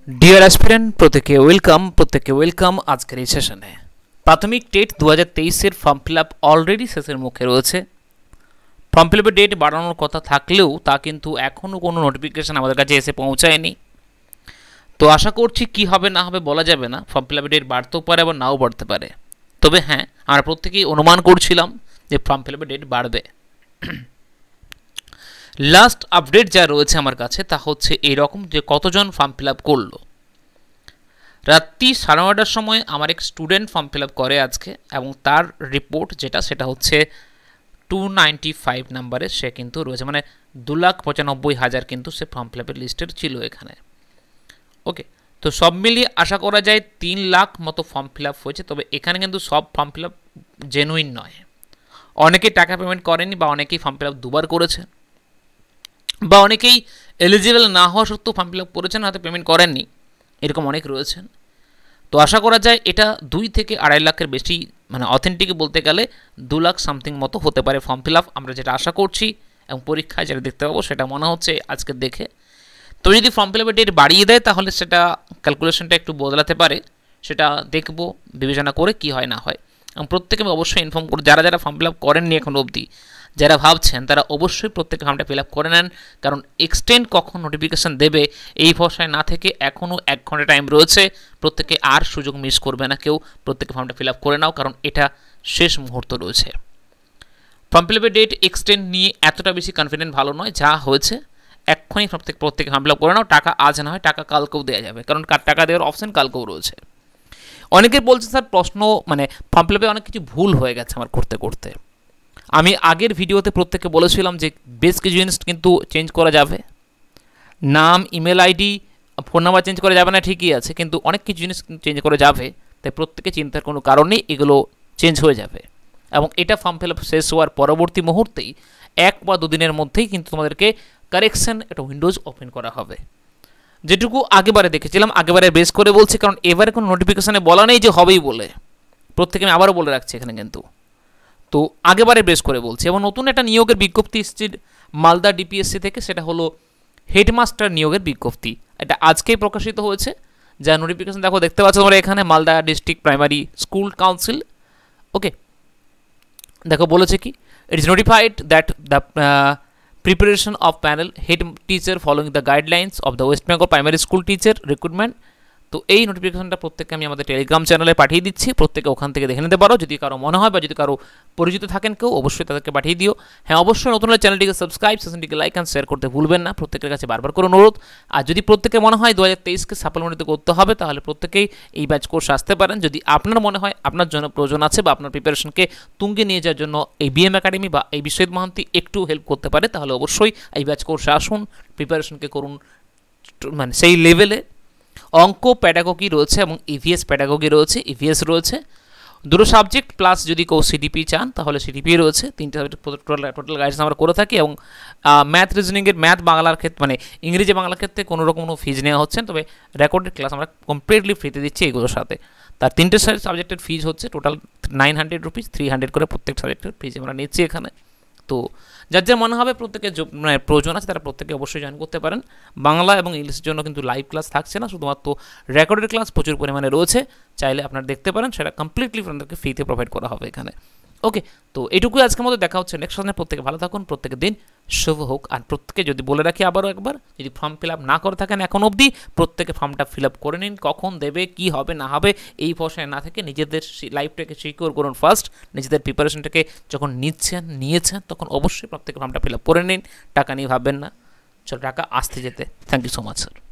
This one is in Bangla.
डियर एस्पिरेंट प्रत्येके वेलकम आजकेर सेशने प्राथमिक टेट 2023 फर्म फिलअप अलरेडी शेषेर मुखे रयेछे। फर्म फिलअपेर डेट बाड़ानोर कथा थाकलेও ता किन्तु एखोनो कोनो नोटिफिकेशन आमादेर काछे एसे पौঁছায়নি। तो आशा करछि कि हबे ना हबे बला जाबे ना, फर्म फिलअपेर डेट बाड़तेও पारे आबार नाও बाड़ते पारे। तबे हाँ, आमरा प्रत्येकेই अनुमान करछिलाम जे फर्म फिलअपेर डेट बाड़बे। लास्ट अपडेट जा रयेछे आमार काछे ता होच्छे एई रकम जे कतजन फर्म फिलअप करलो। रात्रि 9:30टार समय आमार एक स्टूडेंट फर्म फिलअप करे आजके एबं तार रिपोर्ट जेटा सेटा होच्छे 295 नम्बरे से किन्तु रयेछे, माने 2,95,000 किन्तु से फर्म फिलअपेर लिस्टेर छिलो एखाने। ओके, तो सब मिलिए आशा करा जाए 3 लाख मतो फर्म फिलअप होयेछे। तबे एखाने किन्तु सब फर्म फिलअप जेनुइन नय, अनेके टाका पेमेंट करेनि बा अनेकेई फर्म फिलअप दुबार करेछे বা অনেকেই এলিজিবল না হওয়া সত্ত্বেও ফর্ম ফিল আপ করেছেন, হয়তো পেমেন্ট করেননি, এরকম অনেক রয়েছেন। তো আশা করা যায় এটা 2 থেকে 2.5 লাখের বেশি, মানে অথেন্টিক বলতে গেলে 2 লাখ সামথিং মতো হতে পারে ফর্ম ফিল আপ, আমরা যেটা আশা করছি এবং পরীক্ষায় যেটা দেখতে পাবো সেটা মনে হচ্ছে আজকে দেখে। তো যদি ফর্ম ফিল আপের ডেট বাড়িয়ে দেয় তাহলে সেটা ক্যালকুলেশনটা একটু বদলাতে পারে, সেটা দেখব বিবেচনা করে কি হয় না হয়। এবং প্রত্যেকে অবশ্যই ইনফর্ম করে, যারা যারা ফর্ম ফিল আপ করেননি এখন অবধি, যারা ভাবছেন তারা অবশ্যই প্রত্যেকে ফর্মটা ফিল আপ করে নেন, কারণ এক্সটেন্ড কখন নোটিফিকেশান দেবে এই ভরসায় না থেকে এখনও 1 ঘন্টা টাইম রয়েছে। প্রত্যেকে আর সুযোগ মিস করবে না কেউ, প্রত্যেকে ফর্মটা ফিল আপ করে নাও, কারণ এটা শেষ মুহূর্ত রয়েছে। ফর্ম ফিল আপের ডেট এক্সটেন্ড নিয়ে এতটা বেশি কনফিডেন্ট ভালো নয়, যা হয়েছে এক্ষুনি প্রত্যেকে ফর্ম ফিল আপ করে নাও। টাকা আজ না হয় টাকা কালকেও দেওয়া যাবে, কারণ টাকা দেওয়ার অপশন কালকেও রয়েছে। অনেকে বলছে স্যার প্রশ্ন, মানে ফর্ম ফিল আপে অনেক কিছু ভুল হয়ে গেছে আমার করতে করতে। আমি আগের ভিডিওতে প্রত্যেককে বলেছিলাম যে বেশ কিছু জিনিস কিন্তু চেঞ্জ করা যাবে, নাম, email ID, phone number change করা যাবে না ঠিকই আছে, কিন্তু অনেক কিছু জিনিস চেঞ্জ করা যাবে। তাই প্রত্যেকে চিন্তার কোনো কারণ নেই, এগুলো চেঞ্জ হয়ে যাবে। এবং এটা ফর্ম ফিল আপ শেষ হওয়ার পরবর্তী মুহূর্তেই 1 বা 2 দিনের মধ্যেই কিন্তু তোমাদেরকে কারেকশন একটা উইন্ডোজ ওপেন করা হবে। যেটুকু আগেবারে দেখেছিলাম আগেবারে বেস করে বলছি, কারণ এবারে কোনো নোটিফিকেশানে বলা নেই যে হবেই বলে, প্রত্যেকে আমি আবারও বলে রাখছি এখানে কিন্তু। তো আগেবারে বেস করে বলছি। এবং নতুন একটা নিয়োগের বিজ্ঞপ্তি এসেছে মালদা ডিপিএসসি থেকে, সেটা হলো হেডমাস্টার নিয়োগের বিজ্ঞপ্তি। এটা আজকেই প্রকাশিত হয়েছে, যা নোটিফিকেশন দেখতে পাচ্ছ তোমরা এখানে, Malda district primary school council. Okay, দেখো বলেছে কি, it is notified that the preparation of panel head teacher following the guidelines of the West Bengal primary school teacher recruitment. তো এই নোটিফিকেশনটা প্রত্যেককে আমি আমাদের টেলিগ্রাম চ্যানেলে পাঠিয়ে দিচ্ছি, প্রত্যেকে ওখান থেকে দেখে নিতে পারো। যদি কারো মনে হয় বা যদি কারো পরিচিত থাকেন কেউ, অবশ্যই তাদেরকে পাঠিয়ে দিও। হ্যাঁ, অবশ্যই নতুন হলে চ্যানেলটিকে সাবস্ক্রাইব, সেশনটিকে লাইক অ্যান্ড শেয়ার করতে ভুলবেন না, প্রত্যেকের কাছে বারবার করে অনুরোধ। আর যদি প্রত্যেকে মনে হয় 2023কে সাপ্লিমেন্টারি করতে হবে, তাহলে প্রত্যেকেই এই ব্যাচ কোর্স আসতে পারেন। যদি আপনার মনে হয় আপনার জন্য প্রয়োজন আছে বা আপনার প্রিপারেশনকে তুঙ্গে নিয়ে যাওয়ার জন্য এই বিএম একাডেমি বা এই বিশ্বজিৎ মহান্তি একটু হেল্প করতে পারে, তাহলে অবশ্যই এই ব্যাচ কোর্সে আসুন, প্রিপারেশনকে করুন মানে সেই লেভেলে। অঙ্ক প্যাডাগোগি রয়েছে এবং ইভিএস প্যাডাগোগি রয়েছে, ইভিএস রয়েছে 2টো সাবজেক্ট, প্লাস যদি কেউ সিডিপি চান তাহলে সিডিপি রয়েছে। 3টে সাবজেক্ট টোটাল গাইডেন্স আমরা করে থাকি। এবং ম্যাথ রিজনিংয়ের, ম্যাথ বাংলার ক্ষেত্রে, মানে ইংরেজি বাংলার ক্ষেত্রে কোনো রকম কোনো ফিজ নেওয়া হচ্ছে না, তবে রেকর্ডেড ক্লাস আমরা কমপ্লিটলি ফ্রিতে দিচ্ছি এগুলোর সাথে। তার 3টে সাবজেক্টের ফিজ হচ্ছে টোটাল 900 রুপিস, 300 করে প্রত্যেক সাবজেক্টের ফিজ আমরা নিচ্ছি এখানে। তো যার যার মনে হবে প্রত্যেকের মানে প্রয়োজন আছে তারা প্রত্যেকে অবশ্যই জয়েন করতে পারেন। বাংলা এবং ইংলিশের জন্য কিন্তু লাইভ ক্লাস থাকছে না, শুধুমাত্র রেকর্ডেড ক্লাস প্রচুর পরিমাণে রয়েছে, চাইলে আপনারা দেখতে পারেন, সেটা কমপ্লিটলি আপনাদেরকে ফ্রিতে প্রোভাইড করা হবে এখানে। ওকে, তো এইটুকুই আজকের মধ্যে, দেখা হচ্ছে নেক্সট সেশনে। প্রত্যেকে ভালো থাকুন, প্রত্যেকের দিন শুভ হোক। আর প্রত্যেকে যদি বলে রাখি আবারও একবার, যদি ফর্ম ফিল আপ না করে থাকেন এখন অবধি, প্রত্যেকে ফর্মটা ফিল আপ করে নিন। কখন দেবে, কি হবে না হবে এই ভরসায় না থেকে নিজেদের লাইফটাকে সিকিউর করুন ফার্স্ট। নিজেদের প্রিপারেশনটাকে যখন নিয়েছেন তখন অবশ্যই প্রত্যেকে ফর্মটা ফিল আপ করে নিন, টাকা নিয়ে ভাববেন না। চলো, টাকা আসতে যেতে। Thank you so much sir.